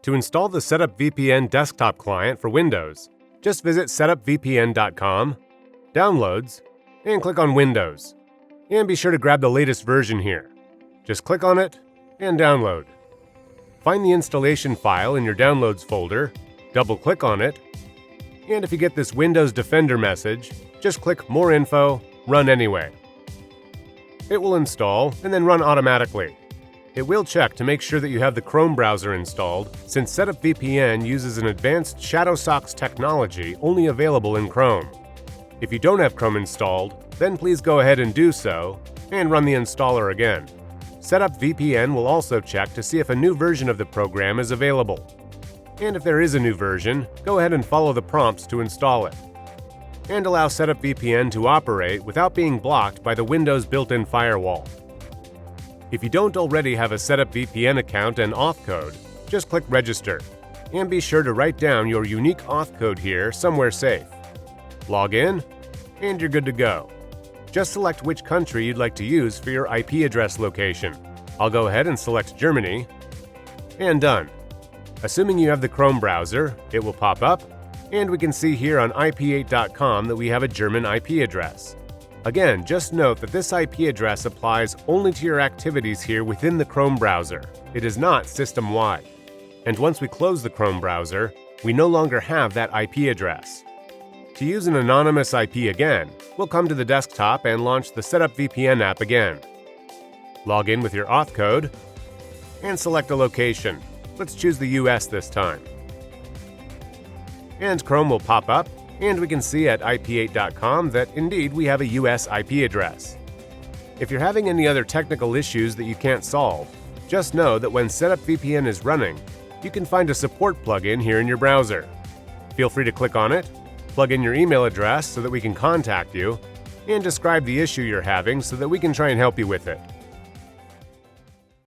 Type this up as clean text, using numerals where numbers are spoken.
To install the SetupVPN Desktop client for Windows, just visit SetupVPN.com, Downloads, and click on Windows. And be sure to grab the latest version here. Just click on it and download. Find the installation file in your Downloads folder, double-click on it, and if you get this Windows Defender message, just click More Info, Run Anyway. It will install and then run automatically. It will check to make sure that you have the Chrome browser installed, since SetupVPN uses an advanced shadow socks technology only available in Chrome. If you don't have Chrome installed, then please go ahead and do so, and run the installer again. SetupVPN will also check to see if a new version of the program is available. And if there is a new version, go ahead and follow the prompts to install it. And allow SetupVPN to operate without being blocked by the Windows built-in firewall. If you don't already have a SetupVPN account and auth code, just click Register. And be sure to write down your unique auth code here somewhere safe. Log in, and you're good to go. Just select which country you'd like to use for your IP address location. I'll go ahead and select Germany, and done. Assuming you have the Chrome browser, it will pop up, and we can see here on ip8.com that we have a German IP address. Again, just note that this IP address applies only to your activities here within the Chrome browser. It is not system-wide. And once we close the Chrome browser, we no longer have that IP address. To use an anonymous IP again, we'll come to the desktop and launch the SetupVPN app again. Log in with your auth code, and select a location. Let's choose the US this time. And Chrome will pop up, and we can see at ip8.com that indeed we have a US IP address. If you're having any other technical issues that you can't solve, just know that when SetupVPN is running, you can find a support plugin here in your browser. Feel free to click on it, plug in your email address so that we can contact you, and describe the issue you're having so that we can try and help you with it.